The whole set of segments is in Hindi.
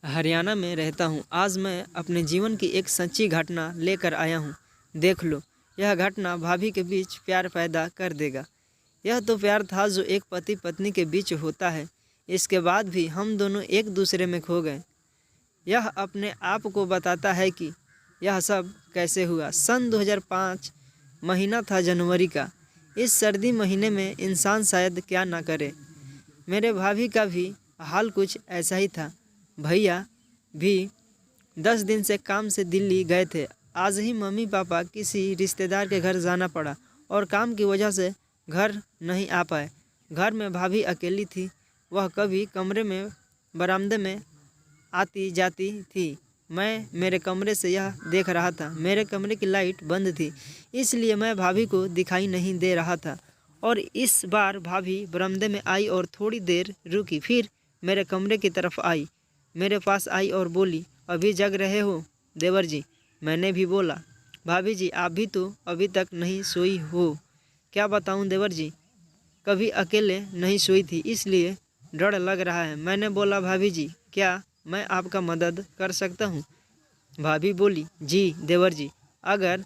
हरियाणा में रहता हूँ। आज मैं अपने जीवन की एक सच्ची घटना लेकर आया हूँ। देख लो, यह घटना भाभी के बीच प्यार पैदा कर देगा। यह तो प्यार था जो एक पति पत्नी के बीच होता है। इसके बाद भी हम दोनों एक दूसरे में खो गए। यह अपने आप को बताता है कि यह सब कैसे हुआ। सन 2005 महीना था जनवरी का। इस सर्दी महीने में इंसान शायद क्या ना करे। मेरे भाभी का भी हाल कुछ ऐसा ही था। भैया भी 10 दिन से काम से दिल्ली गए थे। आज ही मम्मी पापा किसी रिश्तेदार के घर जाना पड़ा और काम की वजह से घर नहीं आ पाए। घर में भाभी अकेली थी। वह कभी कमरे में बरामदे में आती जाती थी। मैं मेरे कमरे से यह देख रहा था। मेरे कमरे की लाइट बंद थी, इसलिए मैं भाभी को दिखाई नहीं दे रहा था। और इस बार भाभी बरामदे में आई और थोड़ी देर रुकी, फिर मेरे कमरे की तरफ आई। मेरे पास आई और बोली, अभी जग रहे हो देवर जी? मैंने भी बोला, भाभी जी आप भी तो अभी तक नहीं सोई हो। क्या बताऊं देवर जी, कभी अकेले नहीं सोई थी, इसलिए डर लग रहा है। मैंने बोला, भाभी जी क्या मैं आपका मदद कर सकता हूं? भाभी बोली, जी देवर जी, अगर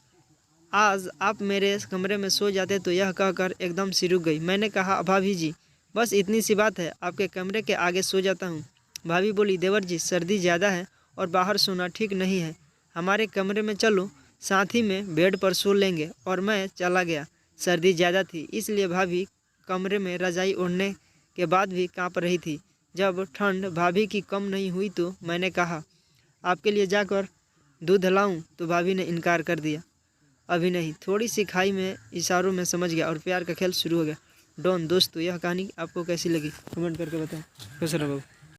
आज आप मेरे कमरे में सो जाते तो। यह कहकर एकदम सी रुक गई। मैंने कहा, भाभी जी बस इतनी सी बात है, आपके कमरे के आगे सो जाता हूँ। भाभी बोली, देवर जी सर्दी ज़्यादा है और बाहर सोना ठीक नहीं है। हमारे कमरे में चलो, साथ ही में बेड पर सो लेंगे। और मैं चला गया। सर्दी ज़्यादा थी, इसलिए भाभी कमरे में रजाई ओढ़ने के बाद भी काँप रही थी। जब ठंड भाभी की कम नहीं हुई तो मैंने कहा, आपके लिए जाकर दूध लाऊं? तो भाभी ने इनकार कर दिया। अभी नहीं। थोड़ी सी खाई में इशारों में समझ गया और प्यार का खेल शुरू हो गया। डॉन दोस्तों, यह कहानी आपको कैसी लगी कमेंट करके बताएं। खुश रहो।